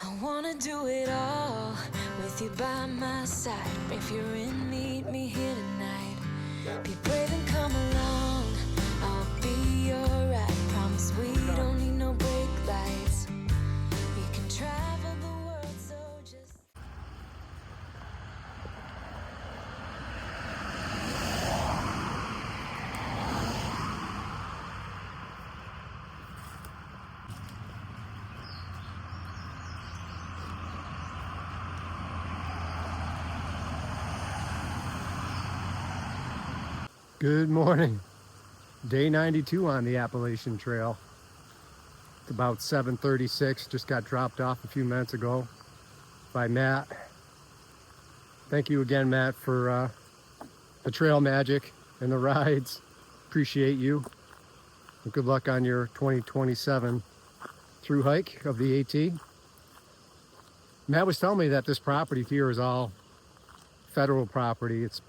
I wanna do it all with you by my side. If you're in, meet me here tonight. Be brave and come along. I'll be your ride. Promise we don't need no brake lights. We can travel the world, so just. Good morning. Day 92 on the Appalachian Trail. It's about 7:36. Just got dropped off a few minutes ago by Matt. Thank you again, Matt, for the trail magic and the rides. Appreciate you. And good luck on your 2027 through hike of the AT. Matt was telling me that this property here is all federal property. It's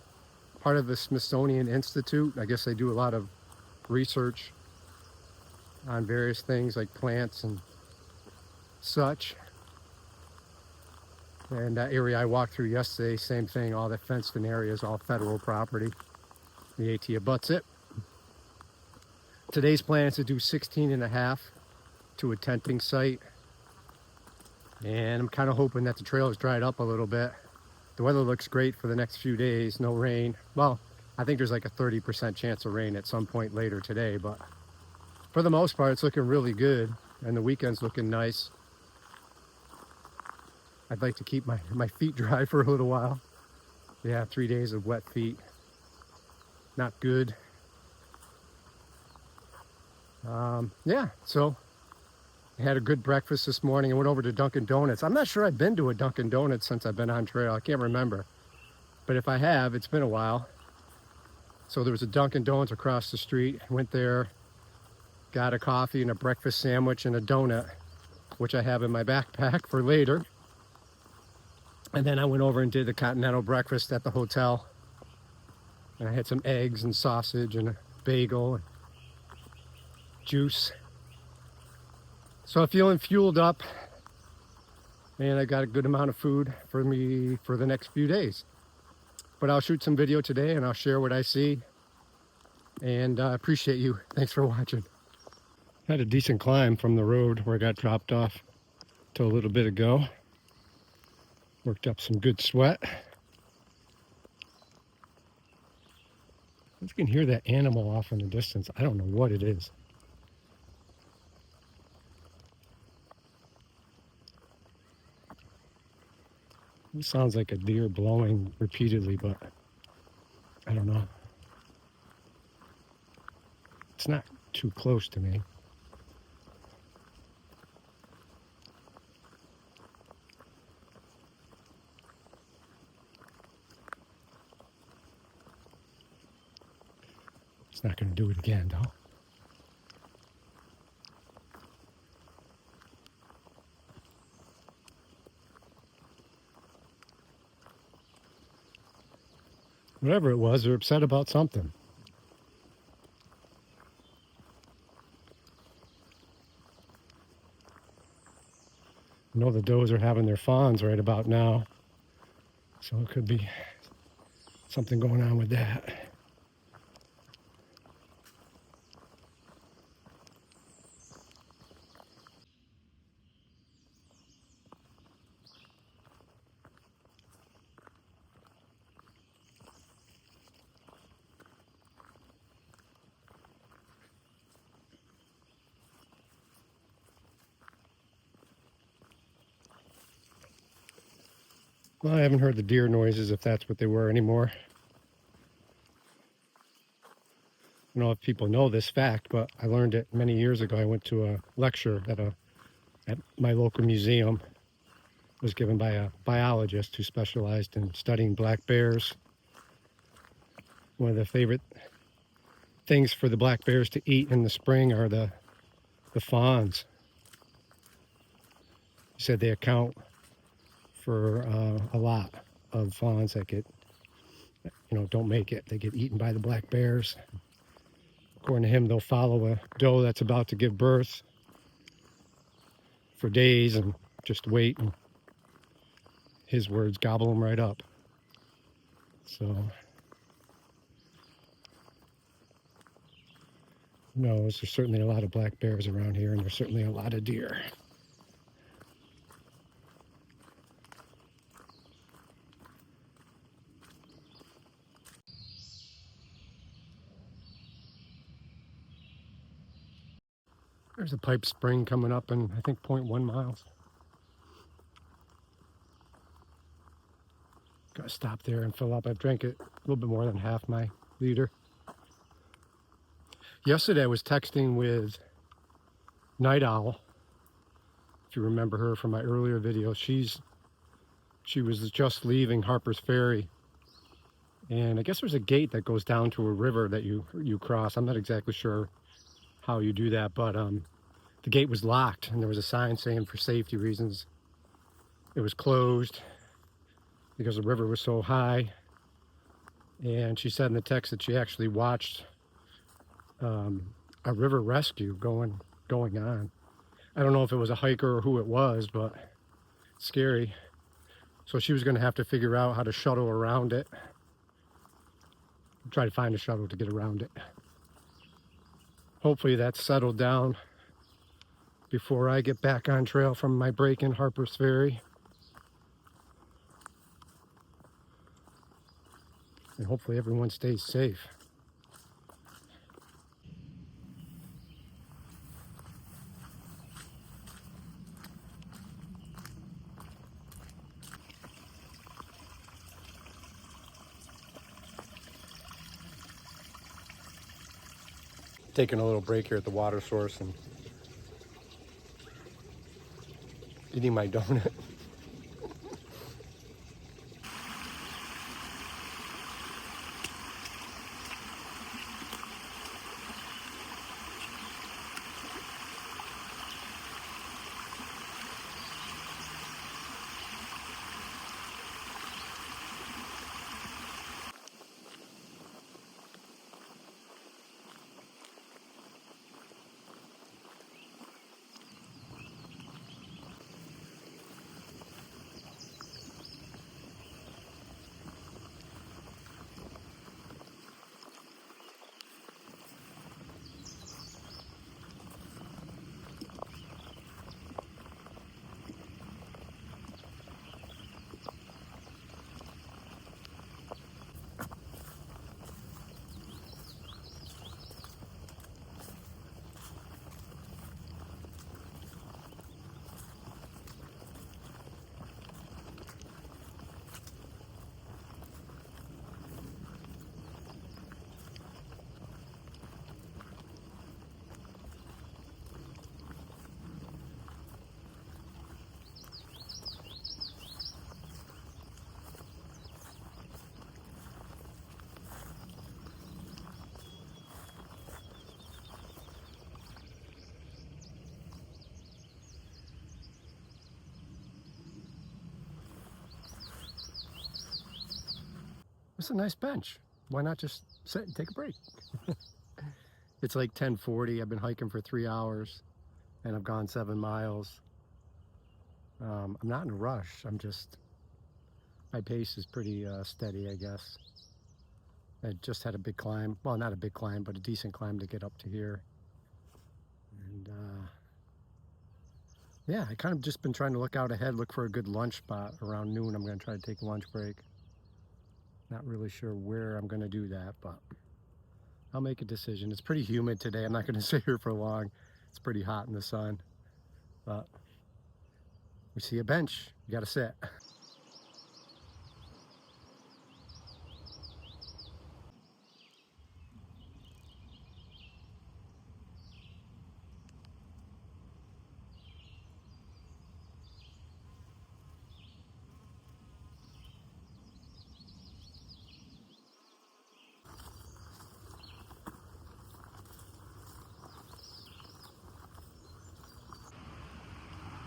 part of the Smithsonian Institute. I guess they do a lot of research on various things like plants and such. And that area I walked through yesterday, same thing, all the fenced in areas, all federal property. The AT abuts it. Today's plan is to do 16.5 to a tenting site. And I'm kind of hoping that the trail is dried up a little bit. The weather looks great for the next few days, no rain. Well, I think there's like a 30% chance of rain at some point later today, but for the most part, it's looking really good. And the weekend's looking nice. I'd like to keep my feet dry for a little while. Yeah, 3 days of wet feet. Not good. Yeah, so I had a good breakfast this morning and went over to Dunkin' Donuts. I'm not sure I've been to a Dunkin' Donuts since I've been on trail. I can't remember. But if I have, it's been a while. So there was a Dunkin' Donuts across the street. Went there, got a coffee and a breakfast sandwich and a donut, which I have in my backpack for later. And then I went over and did the continental breakfast at the hotel. And I had some eggs and sausage and a bagel and juice. So I'm feeling fueled up, and I got a good amount of food for me for the next few days. But I'll shoot some video today and I'll share what I see. And I appreciate you. Thanks for watching. Had a decent climb from the road where I got dropped off till a little bit ago. Worked up some good sweat. You can hear that animal off in the distance. I don't know what it is. It sounds like a deer blowing repeatedly, but I don't know. It's not too close to me. It's not going to do it again, though. Whatever it was, they're upset about something. I know the does are having their fawns right about now, so it could be something going on with that. Well, I haven't heard the deer noises, if that's what they were, anymore. I don't know if people know this fact, but I learned it many years ago. I went to a lecture at my local museum. It was given by a biologist who specialized in studying black bears. One of the favorite things for the black bears to eat in the spring are the fawns. He said they account for a lot of fawns that get, don't make it. They get eaten by the black bears. According to him, they'll follow a doe that's about to give birth for days and just wait and his words gobble them right up. So, who knows? There's certainly a lot of black bears around here, and there's certainly a lot of deer. There's a pipe spring coming up in, I think, 0.1 miles. Gotta stop there and fill up. I've drank it a little bit more than half my liter. Yesterday I was texting with Night Owl. If you remember her from my earlier video, she was just leaving Harper's Ferry. And I guess there's a gate that goes down to a river that you cross. I'm not exactly sure how you do that, but the gate was locked and there was a sign saying for safety reasons it was closed because the river was so high. And she said in the text that she actually watched a river rescue going on. I don't know if it was a hiker or who it was, but scary. So she was going to have to figure out how to shuttle around it. Try to find a shuttle to get around it. Hopefully that's settled down before I get back on trail from my break in Harper's Ferry. And hopefully everyone stays safe. Taking a little break here at the water source and eating my donut. It's a nice bench. Why not just sit and take a break? It's like 10:40. I've been hiking for 3 hours and I've gone 7 miles. I'm not in a rush. My pace is pretty steady, I guess. I just had a big climb. Well, not a big climb, but a decent climb to get up to here. And yeah, I kind of just been trying to look out ahead, look for a good lunch spot. Around noon, I'm going to try to take a lunch break. Not really sure where I'm going to do that, but I'll make a decision. It's pretty humid today. I'm not going to sit here for long. It's pretty hot in the sun, but we see a bench. You got to sit.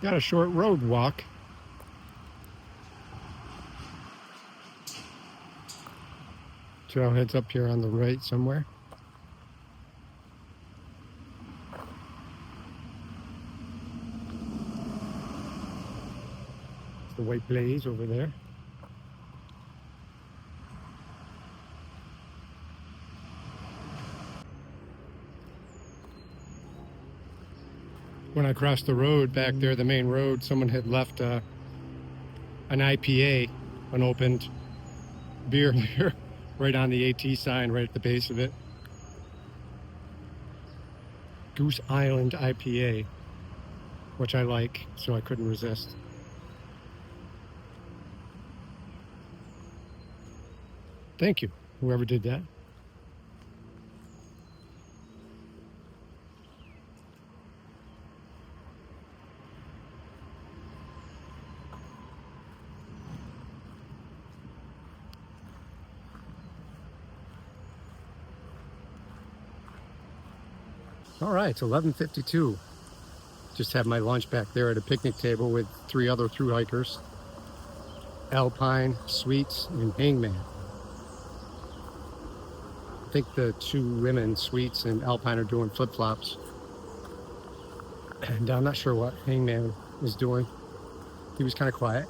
Got a short road walk. Trailhead's up here on the right somewhere. the white blaze over there. When I crossed the road back there, the main road, someone had left an IPA, unopened beer here, right on the AT sign, right at the base of it. Goose Island IPA, which I like, so I couldn't resist. Thank you, whoever did that. All right, it's 11:52. Just had my lunch back there at a picnic table with 3 other thru hikers. Alpine, Sweets, and Hangman. I think the 2 women, Sweets and Alpine, are doing flip-flops. And I'm not sure what Hangman is doing. He was kind of quiet,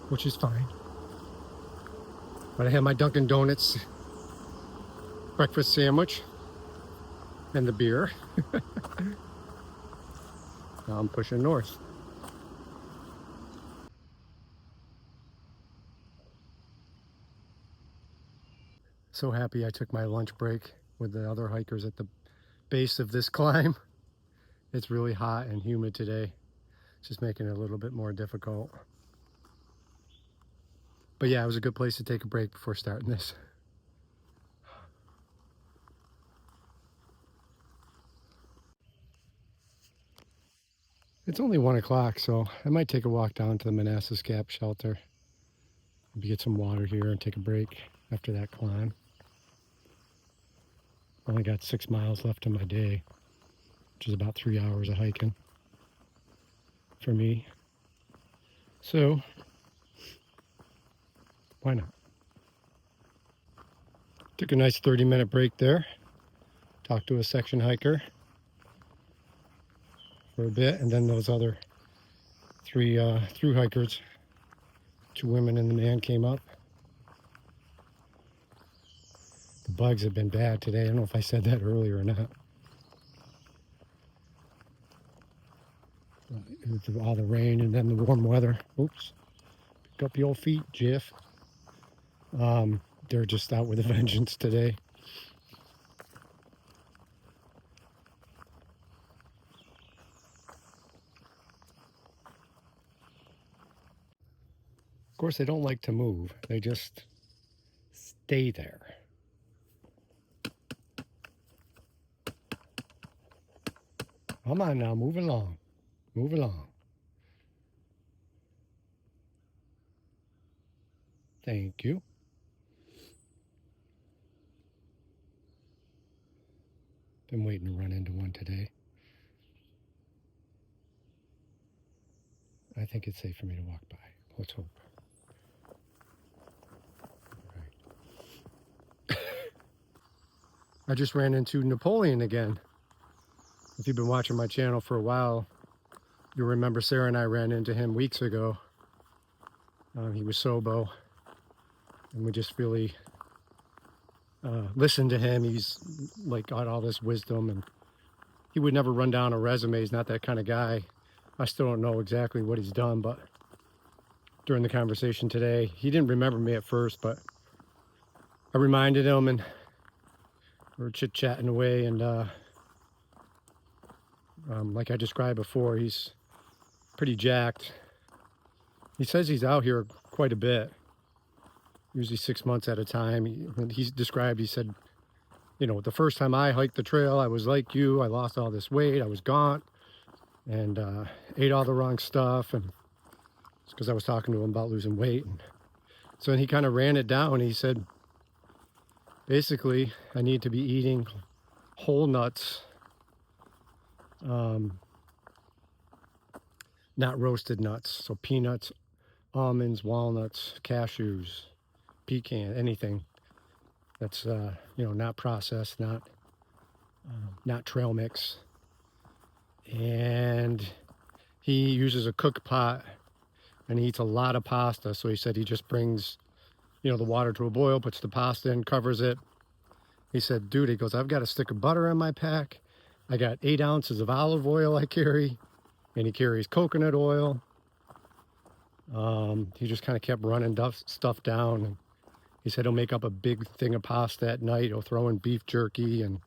which is fine. But I had my Dunkin' Donuts breakfast sandwich and the beer. Now I'm pushing north. So happy I took my lunch break with the other hikers at the base of this climb. It's really hot and humid today. It's just making it a little bit more difficult. But yeah, it was a good place to take a break before starting this. It's only 1 o'clock, so I might take a walk down to the Manassas Gap shelter. Maybe get some water here and take a break after that climb. Only got 6 miles left in my day, which is about 3 hours of hiking for me. So, why not? Took a nice 30-minute break there. Talked to a section hiker for a bit, and then those other 3 thru hikers, 2 women and the man, came up. The bugs have been bad today. I don't know if I said that earlier or not. With all the rain and then the warm weather. Oops. Pick up your feet, Jeff. They're just out with a vengeance today. Of course, they don't like to move. They just stay there. Come on now, move along. Move along. Thank you. Been waiting to run into one today. I think it's safe for me to walk by. Let's hope. Right. I just ran into Napoleon again. If you've been watching my channel for a while, you'll remember Sarah and I ran into him weeks ago. He was Sobo, and we just really listened to him. He's like got all this wisdom, and he would never run down a resume. He's not that kind of guy. I still don't know exactly what he's done, but during the conversation today, he didn't remember me at first, but I reminded him, and we were chit-chatting away, and like I described before, he's pretty jacked. He says he's out here quite a bit, usually 6 months at a time. He described, he said, you know, the first time I hiked the trail, I was like you. I lost all this weight. I was gaunt and ate all the wrong stuff. And it's because I was talking to him about losing weight. And so he kind of ran it down. He said, basically, I need to be eating whole nuts, not roasted nuts. So peanuts, almonds, walnuts, cashews, pecan, anything that's you know, not processed, not trail mix. And he uses a cook pot, and he eats a lot of pasta. So he said he just brings, you know, the water to a boil, puts the pasta in, covers it. He said, dude, he goes, I've got a stick of butter in my pack. I got 8 ounces of olive oil I carry, and he carries coconut oil. He just kind of kept running stuff down. And he said he'll make up a big thing of pasta at night. He'll throw in beef jerky and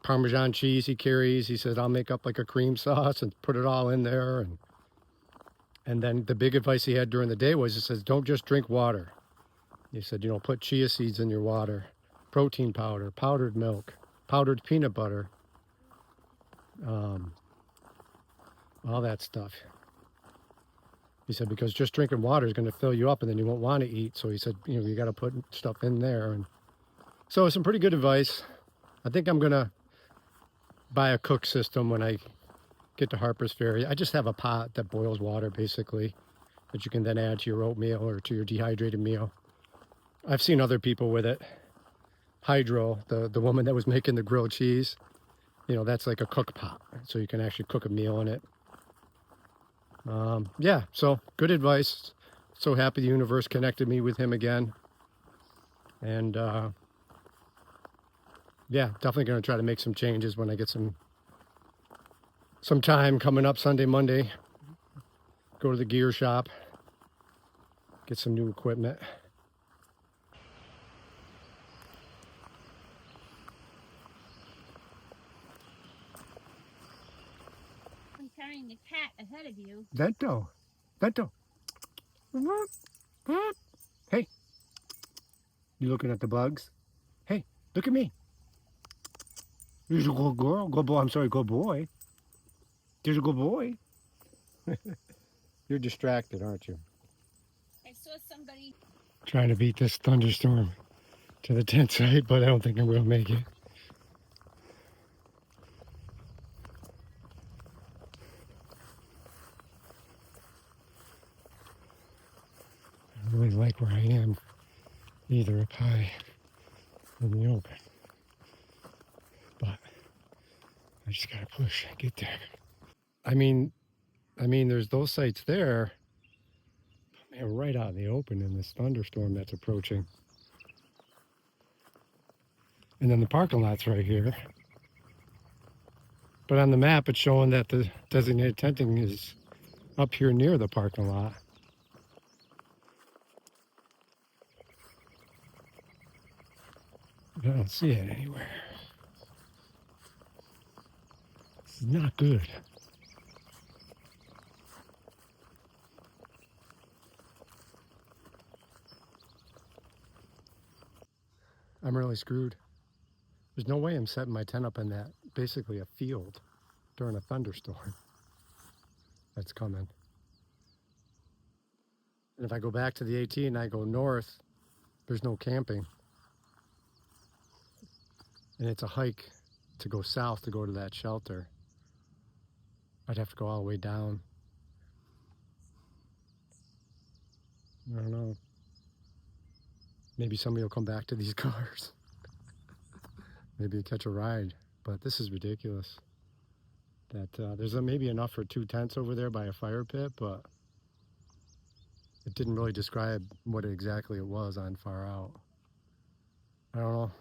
Parmesan cheese he carries. He said, I'll make up like a cream sauce and put it all in there. And then the big advice he had during the day was, he says, don't just drink water. He said, you know, put chia seeds in your water, protein powder, powdered milk, powdered peanut butter, all that stuff. He said, because just drinking water is going to fill you up and then you won't want to eat. So he said, you know, you got to put stuff in there. And so some pretty good advice. I think I'm going to buy a cook system when I get to Harper's Ferry. I just have a pot that boils water, basically, that you can then add to your oatmeal or to your dehydrated meal. I've seen other people with it. Hydro, the woman that was making the grilled cheese, you know, that's like a cook pot. So you can actually cook a meal in it. Yeah, so good advice. So happy the universe connected me with him again. And yeah, definitely going to try to make some changes when I get some time coming up Sunday, Monday. Go to the gear shop, get some new equipment. I'm carrying the cat ahead of you. Vento. Hey, you looking at the bugs? Hey, look at me. There's a good girl. Good boy. I'm sorry, good boy. There's a good boy. You're distracted, aren't you? I saw somebody. Trying to beat this thunderstorm to the tent site, but I don't think I'm going to make it. I really like where I am, either up high in the open, but I just gotta push and get there. I mean, there's those sites there, man, right out in the open in this thunderstorm that's approaching. And then the parking lot's right here. But on the map, it's showing that the designated tenting is up here near the parking lot. I don't see it anywhere. This is not good. I'm really screwed. There's no way I'm setting my tent up in that, basically a field, during a thunderstorm that's coming. And if I go back to the AT and I go north, there's no camping. And it's a hike to go south to go to that shelter. I'd have to go all the way down. I don't know. Maybe somebody will come back to these cars. Maybe catch a ride. But this is ridiculous. That there's maybe enough for 2 tents over there by a fire pit, but it didn't really describe what exactly it was on far out. I don't know.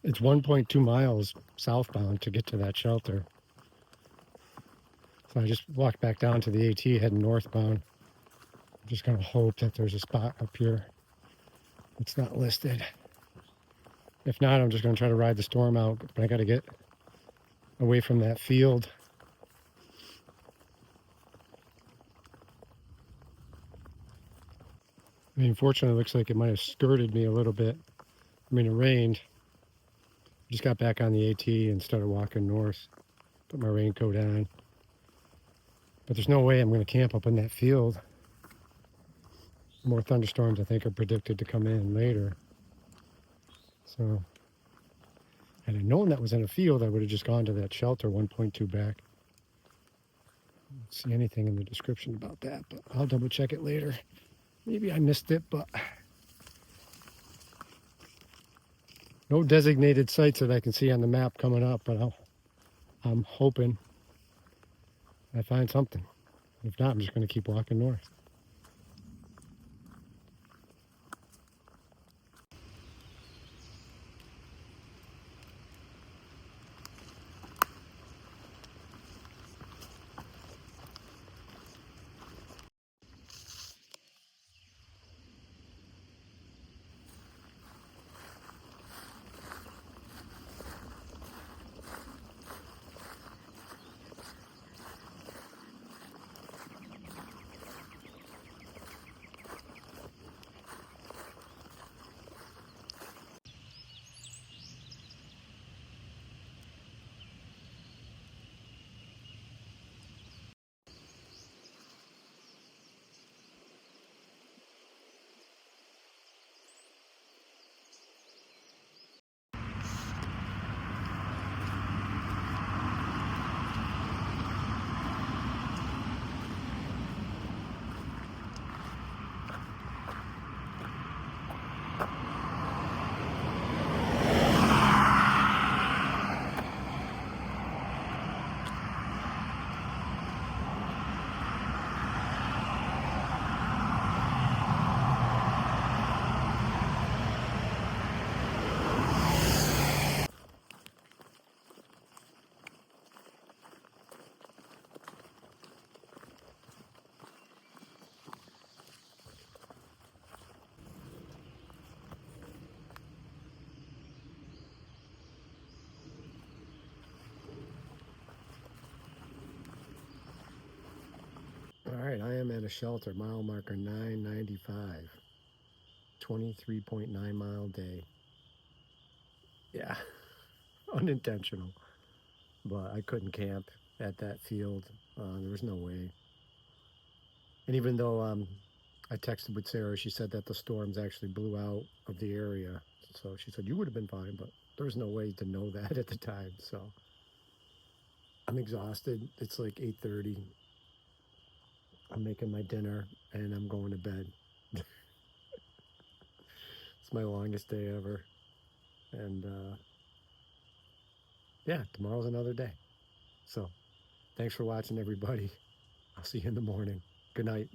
It's 1.2 miles southbound to get to that shelter. So I just walked back down to the AT heading northbound. I'm just gonna hope that there's a spot up here. It's not listed. If not, I'm just gonna try to ride the storm out, but I gotta get away from that field. I mean, fortunately, it looks like it might have skirted me a little bit. I mean, it rained. Just got back on the AT and started walking north. Put my raincoat on. But there's no way I'm going to camp up in that field. More thunderstorms, I think, are predicted to come in later. So, had I known that was in a field, I would have just gone to that shelter 1.2 back. I don't see anything in the description about that, but I'll double check it later. Maybe I missed it, but no designated sites that I can see on the map coming up, but I'm hoping I find something. If not, I'm just going to keep walking north. All right, I am at a shelter, mile marker 995, 23.9 mile day. Yeah, unintentional, but I couldn't camp at that field. There was no way. And even though I texted with Sarah, she said that the storms actually blew out of the area. So she said, you would have been fine, but there was no way to know that at the time. So I'm exhausted. It's like 8:30. I'm making my dinner and I'm going to bed. It's my longest day ever. And yeah, tomorrow's another day. So thanks for watching, everybody. I'll see you in the morning. Good night.